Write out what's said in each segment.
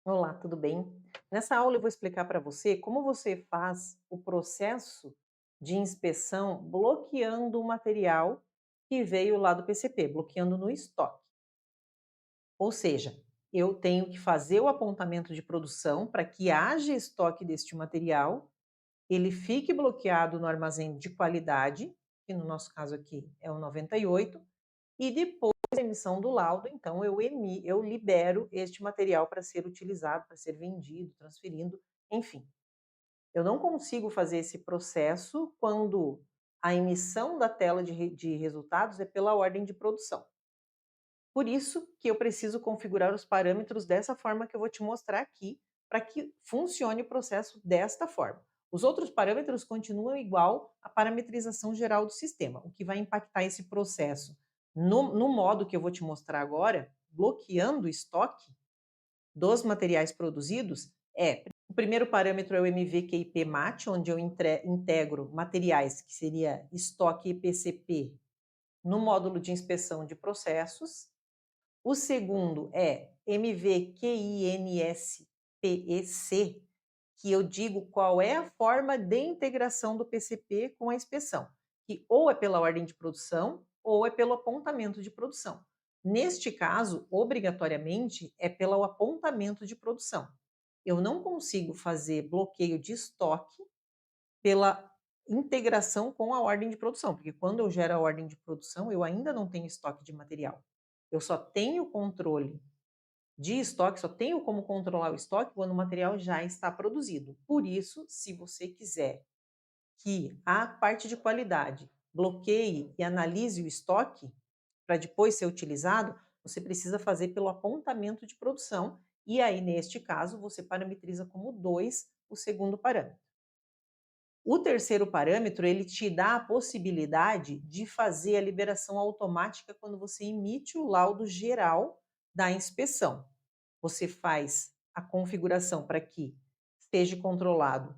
Olá, tudo bem? Nessa aula eu vou explicar para você como você faz o processo de inspeção bloqueando o material que veio lá do PCP, bloqueando no estoque. Ou seja, eu tenho que fazer o apontamento de produção para que haja estoque deste material, ele fique bloqueado no armazém de qualidade, que no nosso caso aqui é o 98, e depois da emissão do laudo, então eu libero este material para ser utilizado, para ser vendido, transferindo, enfim. Eu não consigo fazer esse processo quando a emissão da tela de resultados é pela ordem de produção. Por isso que eu preciso configurar os parâmetros dessa forma que eu vou te mostrar aqui, para que funcione o processo desta forma. Os outros parâmetros continuam igual à parametrização geral do sistema. O que vai impactar esse processo no modo que eu vou te mostrar agora, bloqueando o estoque dos materiais produzidos, o primeiro parâmetro é o MVQIP MAT, onde eu integro materiais, que seria estoque EPCP, no módulo de inspeção de processos. O segundo é MVQINSPEC, que eu digo qual é a forma de integração do PCP com a inspeção, que ou é pela ordem de produção ou é pelo apontamento de produção. Neste caso, obrigatoriamente, é pelo apontamento de produção. Eu não consigo fazer bloqueio de estoque pela integração com a ordem de produção, porque quando eu gero a ordem de produção, eu ainda não tenho estoque de material. Eu só tenho controle de estoque, só tenho como controlar o estoque quando o material já está produzido. Por isso, se você quiser que a parte de qualidade bloqueie e analise o estoque para depois ser utilizado, você precisa fazer pelo apontamento de produção e aí, neste caso, você parametriza como 2 o segundo parâmetro. O terceiro parâmetro, ele te dá a possibilidade de fazer a liberação automática quando você emite o laudo geral da inspeção. Você faz a configuração para que esteja controlado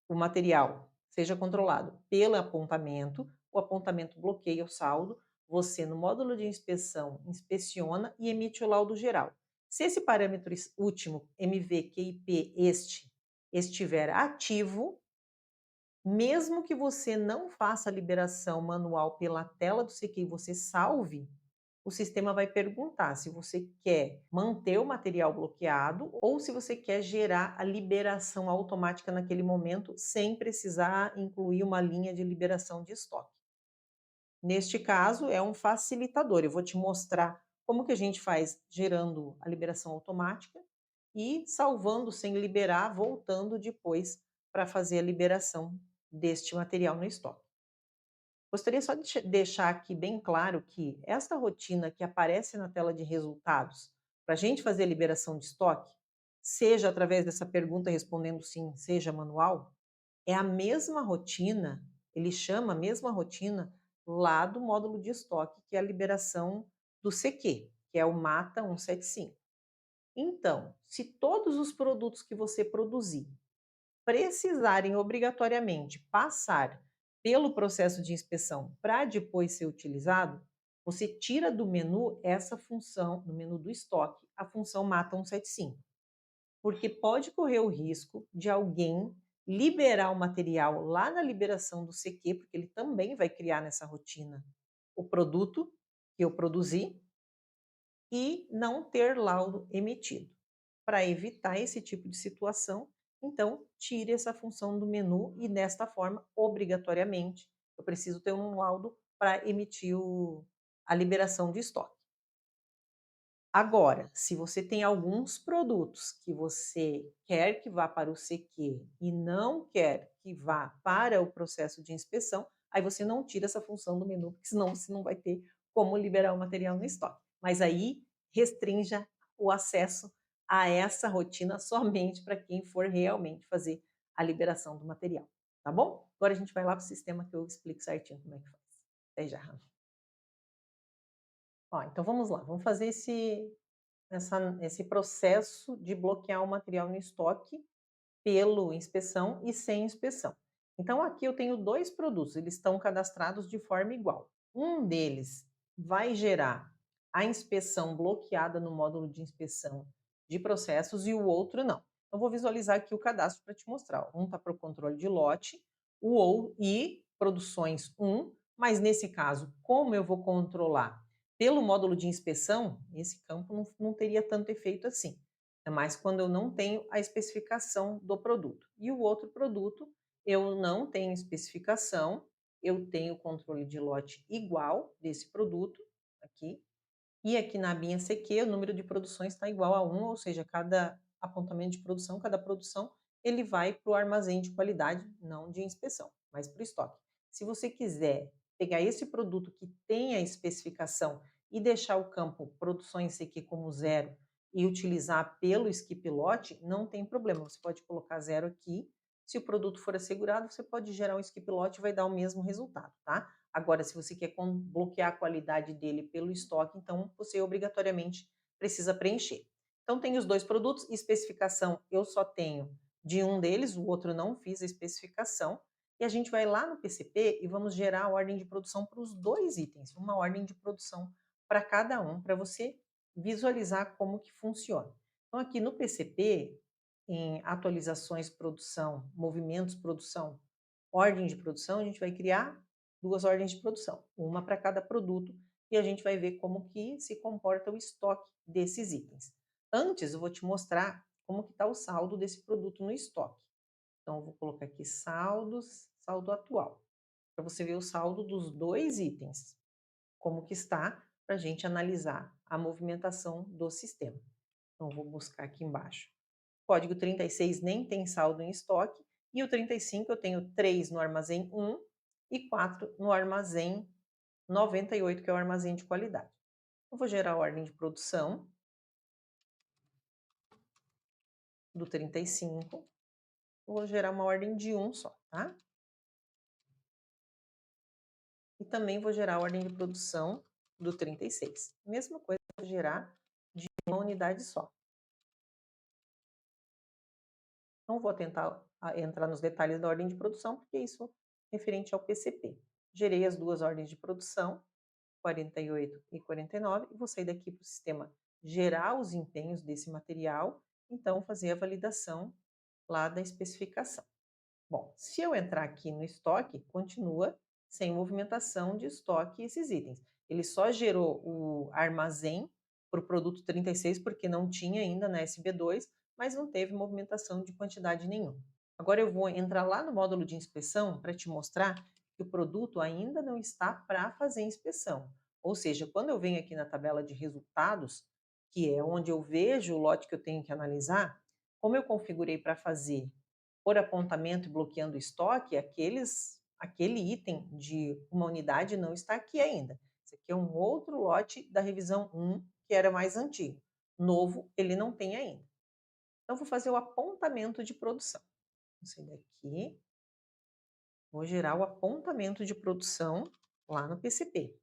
o material, seja controlado pelo apontamento, o apontamento bloqueia o saldo, você no módulo de inspeção inspeciona e emite o laudo geral. Se esse parâmetro último, MVQIP estiver ativo, mesmo que você não faça a liberação manual pela tela do CQ e você salve, o sistema vai perguntar se você quer manter o material bloqueado ou se você quer gerar a liberação automática naquele momento, sem precisar incluir uma linha de liberação de estoque. Neste caso, é um facilitador. Eu vou te mostrar como que a gente faz gerando a liberação automática e salvando sem liberar, voltando depois para fazer a liberação deste material no estoque. Gostaria só de deixar aqui bem claro que esta rotina que aparece na tela de resultados, para a gente fazer a liberação de estoque, seja através dessa pergunta respondendo sim, seja manual, é a mesma rotina, ele chama a mesma rotina lá do módulo de estoque, que é a liberação do CQ, que é o MATA 175. Então, se todos os produtos que você produzir precisarem obrigatoriamente passar pelo processo de inspeção para depois ser utilizado, você tira do menu essa função, no menu do estoque, a função mata 175. Porque pode correr o risco de alguém liberar o material lá na liberação do CQ, porque ele também vai criar nessa rotina o produto que eu produzi e não ter laudo emitido. Para evitar esse tipo de situação, então tire essa função do menu e desta forma, obrigatoriamente, eu preciso ter um laudo para emitir a liberação de estoque. Agora, se você tem alguns produtos que você quer que vá para o CQ e não quer que vá para o processo de inspeção, aí você não tira essa função do menu, porque senão você não vai ter como liberar o material no estoque. Mas aí restrinja o acesso a essa rotina somente para quem for realmente fazer a liberação do material, tá bom? Agora a gente vai lá para o sistema que eu explico certinho como é que faz. Até já. Ó, então vamos lá, vamos fazer esse processo de bloquear o material no estoque pelo inspeção e sem inspeção. Então aqui eu tenho 2 produtos, eles estão cadastrados de forma igual. Um deles vai gerar a inspeção bloqueada no módulo de inspeção de processos e o outro não. Então, vou visualizar aqui o cadastro para te mostrar. Um está para o controle de lote, o ou e produções 1, mas nesse caso, como eu vou controlar pelo módulo de inspeção, esse campo não teria tanto efeito assim. É mais quando eu não tenho a especificação do produto. E o outro produto, eu não tenho especificação, eu tenho controle de lote igual desse produto aqui, e aqui na abinha CQ, o número de produções está igual a 1, ou seja, cada apontamento de produção, cada produção, ele vai para o armazém de qualidade, não de inspeção, mas para o estoque. Se você quiser pegar esse produto que tem a especificação e deixar o campo produções CQ como zero e utilizar pelo skip lot, não tem problema. Você pode colocar zero aqui. Se o produto for assegurado, você pode gerar um skip lot e vai dar o mesmo resultado, tá? Agora, se você quer bloquear a qualidade dele pelo estoque, então você obrigatoriamente precisa preencher. Então, tem os dois produtos, especificação eu só tenho de um deles, o outro não fiz a especificação, e a gente vai lá no PCP e vamos gerar a ordem de produção para os dois itens, uma ordem de produção para cada um, para você visualizar como que funciona. Então, aqui no PCP, em atualizações produção, movimentos produção, ordem de produção, a gente vai criar duas ordens de produção, uma para cada produto, e a gente vai ver como que se comporta o estoque desses itens. Antes, eu vou te mostrar como que está o saldo desse produto no estoque. Então, eu vou colocar aqui saldos, saldo atual, para você ver o saldo dos dois itens, como que está, para a gente analisar a movimentação do sistema. Então, vou buscar aqui embaixo. Código 36 nem tem saldo em estoque, e o 35 eu tenho 3 no armazém 1 e 4 no armazém 98, que é o armazém de qualidade. Eu vou gerar a ordem de produção do 35, vou gerar uma ordem de 1 só, tá? E também vou gerar a ordem de produção do 36. Mesma coisa, vou gerar de uma unidade só. Não vou tentar entrar nos detalhes da ordem de produção, porque isso é referente ao PCP. Gerei as duas ordens de produção, 48 e 49, e vou sair daqui para o sistema gerar os empenhos desse material, então fazer a validação lá da especificação. Bom, se eu entrar aqui no estoque, continua sem movimentação de estoque esses itens. Ele só gerou o armazém para o produto 36 porque não tinha ainda na SB2, mas não teve movimentação de quantidade nenhuma. Agora eu vou entrar lá no módulo de inspeção para te mostrar que o produto ainda não está para fazer inspeção. Ou seja, quando eu venho aqui na tabela de resultados, que é onde eu vejo o lote que eu tenho que analisar, como eu configurei para fazer por apontamento e bloqueando o estoque, aquele item de uma unidade não está aqui ainda. Esse aqui é um outro lote da revisão 1, que era mais antigo. Novo, ele não tem ainda. Então, vou fazer o apontamento de produção. Vou sair daqui, vou gerar o apontamento de produção lá no PCP.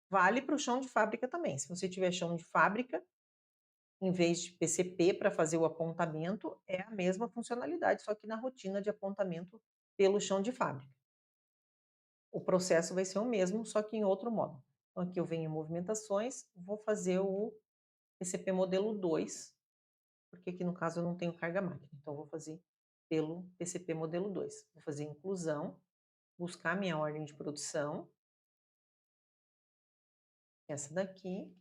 Vale para o chão de fábrica também. Se você tiver chão de fábrica, em vez de PCP para fazer o apontamento, é a mesma funcionalidade, só que na rotina de apontamento pelo chão de fábrica. O processo vai ser o mesmo, só que em outro modo. Então, aqui eu venho em movimentações, vou fazer o PCP modelo 2, porque aqui no caso eu não tenho carga máquina, então vou fazer pelo PCP modelo 2. Vou fazer inclusão, buscar minha ordem de produção, essa daqui,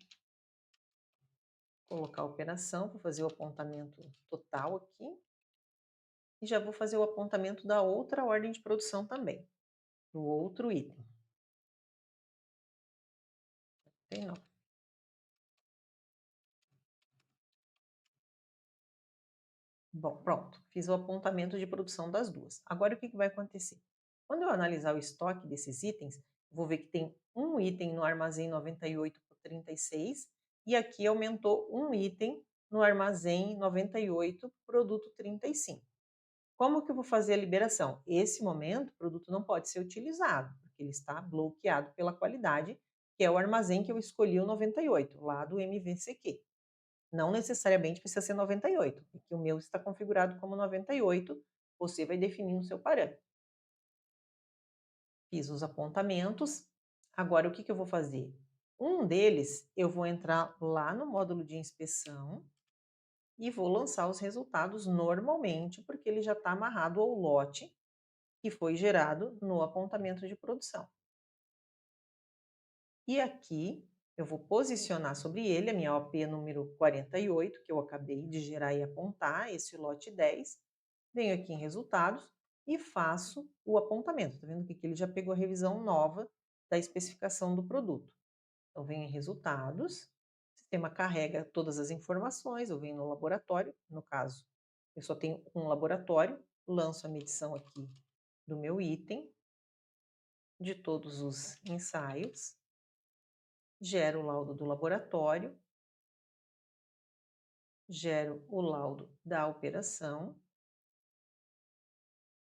colocar a operação, vou fazer o apontamento total aqui, e já vou fazer o apontamento da outra ordem de produção também, do outro item. Tem não. Bom, pronto, fiz o apontamento de produção das duas. Agora o que vai acontecer? Quando eu analisar o estoque desses itens, vou ver que tem um item no armazém 98 por 36 e aqui aumentou um item no armazém 98 produto 35. Como que eu vou fazer a liberação? Esse momento, o produto não pode ser utilizado, porque ele está bloqueado pela qualidade, que é o armazém que eu escolhi o 98, lá do MVCQ. Não necessariamente precisa ser 98, porque o meu está configurado como 98, você vai definir o seu parâmetro. Fiz os apontamentos, agora o que eu vou fazer? Um deles, eu vou entrar lá no módulo de inspeção, e vou lançar os resultados normalmente, porque ele já está amarrado ao lote que foi gerado no apontamento de produção. E aqui eu vou posicionar sobre ele a minha OP número 48, que eu acabei de gerar e apontar, esse lote 10. Venho aqui em resultados e faço o apontamento. Tá vendo que aqui ele já pegou a revisão nova da especificação do produto. Então, venho em resultados, o sistema carrega todas as informações, eu venho no laboratório, no caso, eu só tenho um laboratório, lanço a medição aqui do meu item, de todos os ensaios, gero o laudo do laboratório, gero o laudo da operação,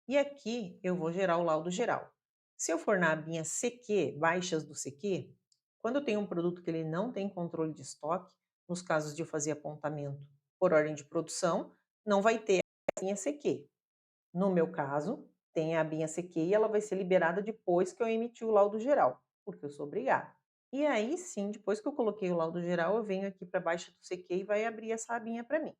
e aqui eu vou gerar o laudo geral. Se eu for na abinha CQ, baixas do CQ, quando eu tenho um produto que ele não tem controle de estoque, nos casos de eu fazer apontamento por ordem de produção, não vai ter a abinha CQ. No meu caso, tem a abinha CQ e ela vai ser liberada depois que eu emitir o laudo geral, porque eu sou obrigada. E aí sim, depois que eu coloquei o laudo geral, eu venho aqui para baixo do CQ e vai abrir essa abinha para mim.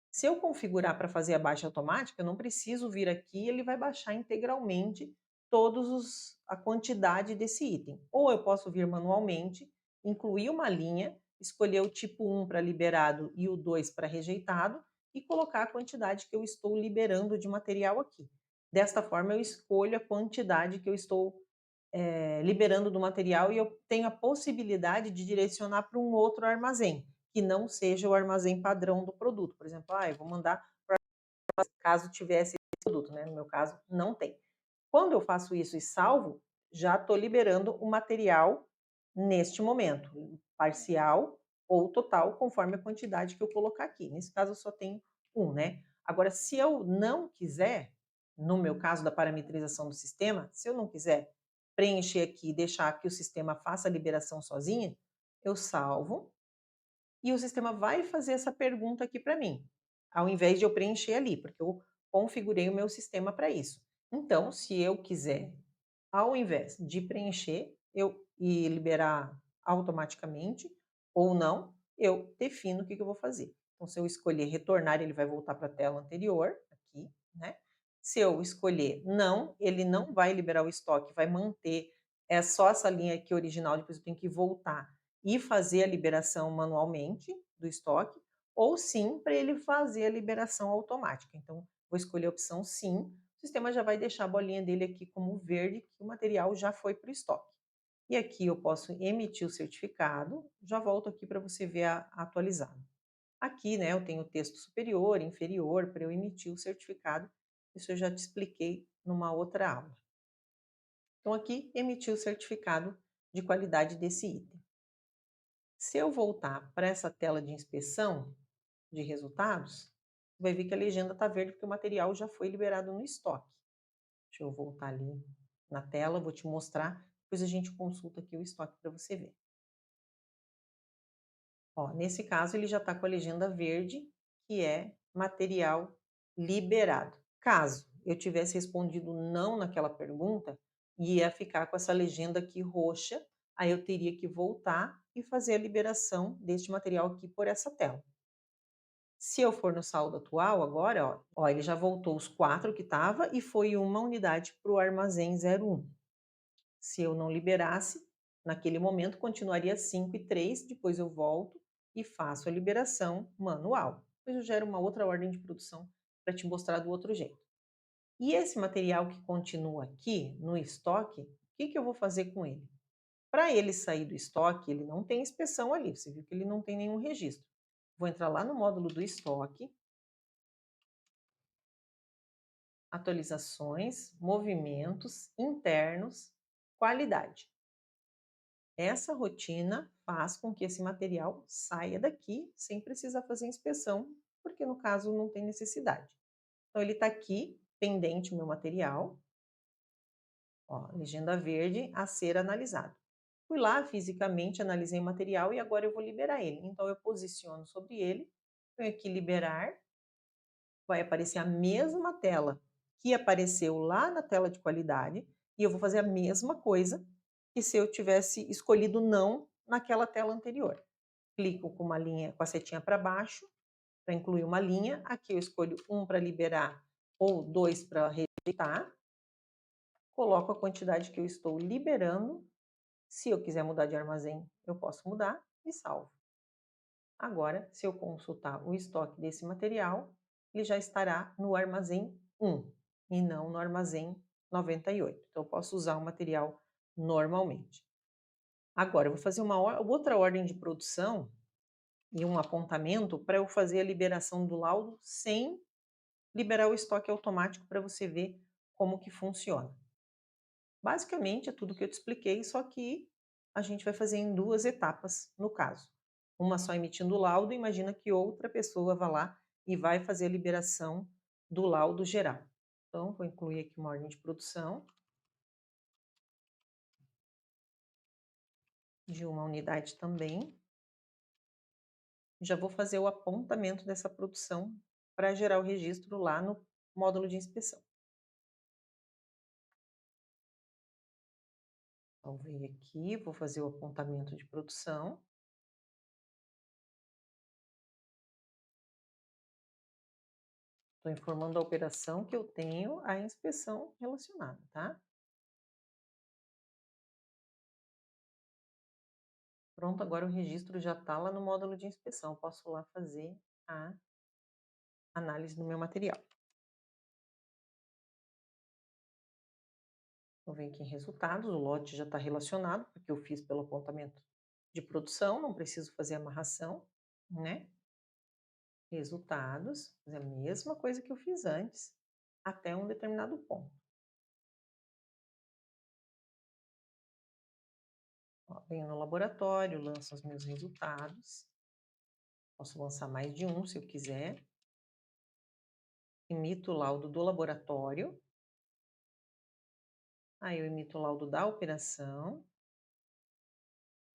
Se eu configurar para fazer a baixa automática, eu não preciso vir aqui, ele vai baixar integralmente a quantidade desse item. Ou eu posso vir manualmente, incluir uma linha, escolher o tipo 1 para liberado e o 2 para rejeitado e colocar a quantidade que eu estou liberando de material aqui. Desta forma, eu escolho a quantidade que eu estou liberando do material e eu tenho a possibilidade de direcionar para um outro armazém, que não seja o armazém padrão do produto. Por exemplo, eu vou mandar caso tivesse esse produto, né? No meu caso, não tem. Quando eu faço isso e salvo, já estou liberando o material neste momento, parcial ou total, conforme a quantidade que eu colocar aqui. Nesse caso, eu só tenho um, né? Agora, se eu não quiser, no meu caso da parametrização do sistema, se eu não quiser preencher aqui e deixar que o sistema faça a liberação sozinha, eu salvo e o sistema vai fazer essa pergunta aqui para mim, ao invés de eu preencher ali, porque eu configurei o meu sistema para isso. Então, se eu quiser, ao invés de preencher e liberar automaticamente ou não, eu defino o que eu vou fazer. Então, se eu escolher retornar, ele vai voltar para a tela anterior, aqui, né? Se eu escolher não, ele não vai liberar o estoque, vai manter só essa linha aqui original, depois eu tenho que voltar e fazer a liberação manualmente do estoque, ou sim, para ele fazer a liberação automática. Então, vou escolher a opção sim, o sistema já vai deixar a bolinha dele aqui como verde, que o material já foi para o estoque. E aqui eu posso emitir o certificado, já volto aqui para você ver atualizado. Aqui, né, eu tenho o texto superior, inferior, para eu emitir o certificado, isso eu já te expliquei numa outra aula. Então aqui, emitir o certificado de qualidade desse item. Se eu voltar para essa tela de inspeção de resultados, vai ver que a legenda está verde porque o material já foi liberado no estoque. Deixa eu voltar ali na tela, vou te mostrar, depois a gente consulta aqui o estoque para você ver. Ó, nesse caso, ele já está com a legenda verde, que é material liberado. Caso eu tivesse respondido não naquela pergunta, ia ficar com essa legenda aqui roxa, aí eu teria que voltar e fazer a liberação deste material aqui por essa tela. Se eu for no saldo atual agora, ó, ele já voltou os 4 que estava e foi uma unidade para o armazém 01. Se eu não liberasse, naquele momento continuaria 5 e 3, depois eu volto e faço a liberação manual. Depois eu gero uma outra ordem de produção para te mostrar do outro jeito. E esse material que continua aqui no estoque, o que eu vou fazer com ele? Para ele sair do estoque, ele não tem inspeção ali, você viu que ele não tem nenhum registro. Vou entrar lá no módulo do estoque, atualizações, movimentos internos, qualidade. Essa rotina faz com que esse material saia daqui sem precisar fazer inspeção, porque no caso não tem necessidade. Então ele está aqui, pendente o meu material, ó, legenda verde a ser analisado. Fui lá fisicamente, analisei o material e agora eu vou liberar ele. Então eu posiciono sobre ele, venho aqui liberar, vai aparecer a mesma tela que apareceu lá na tela de qualidade e eu vou fazer a mesma coisa que se eu tivesse escolhido não naquela tela anterior. Clico com uma linha, com a setinha para baixo, para incluir uma linha. Aqui eu escolho 1 para liberar ou 2 para rejeitar. Coloco a quantidade que eu estou liberando. Se eu quiser mudar de armazém, eu posso mudar e salvo. Agora, se eu consultar o estoque desse material, ele já estará no armazém 1 e não no armazém 98. Então, eu posso usar o material normalmente. Agora, eu vou fazer uma outra ordem de produção e um apontamento para eu fazer a liberação do laudo sem liberar o estoque automático para você ver como que funciona. Basicamente, é tudo que eu te expliquei, só que a gente vai fazer em 2 etapas, no caso. Uma só emitindo o laudo, imagina que outra pessoa vá lá e vai fazer a liberação do laudo geral. Então, vou incluir aqui uma ordem de produção de uma unidade também. Já vou fazer o apontamento dessa produção para gerar o registro lá no módulo de inspeção. Então, venho aqui, vou fazer o apontamento de produção. Estou informando a operação que eu tenho a inspeção relacionada, tá? Pronto, agora o registro já está lá no módulo de inspeção. Posso lá fazer a análise do meu material. Eu venho aqui em resultados, o lote já está relacionado, porque eu fiz pelo apontamento de produção, não preciso fazer amarração, né? Resultados, fazer a mesma coisa que eu fiz antes, até um determinado ponto. Ó, venho no laboratório, lanço os meus resultados. Posso lançar mais de um se eu quiser. Emito o laudo do laboratório. Aí eu emito o laudo da operação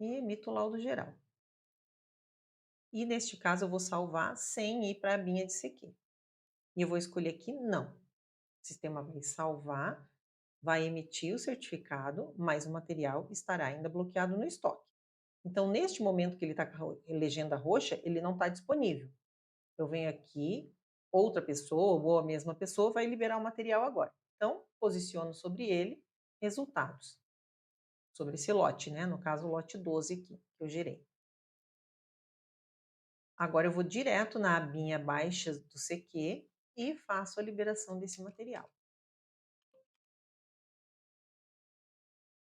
e emito o laudo geral. E neste caso eu vou salvar sem ir para a abinha de CQ. E eu vou escolher aqui não. O sistema vai salvar, vai emitir o certificado, mas o material estará ainda bloqueado no estoque. Então, neste momento que ele está com a legenda roxa, ele não está disponível. Eu venho aqui, outra pessoa ou a mesma pessoa vai liberar o material agora. Então, posiciono sobre ele resultados. Sobre esse lote, né? No caso, o lote 12 aqui, que eu gerei. Agora eu vou direto na abinha baixas do CQ e faço a liberação desse material.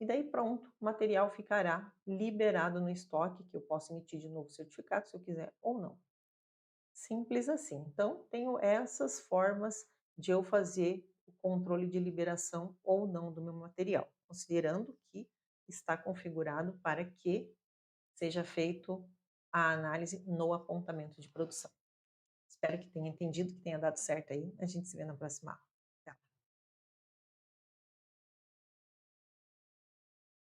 E daí pronto, o material ficará liberado no estoque, que eu posso emitir de novo certificado se eu quiser ou não. Simples assim. Então, tenho essas formas de eu fazer o controle de liberação ou não do meu material, considerando que está configurado para que seja feito a análise no apontamento de produção. Espero que tenha entendido, que tenha dado certo aí. A gente se vê na próxima aula.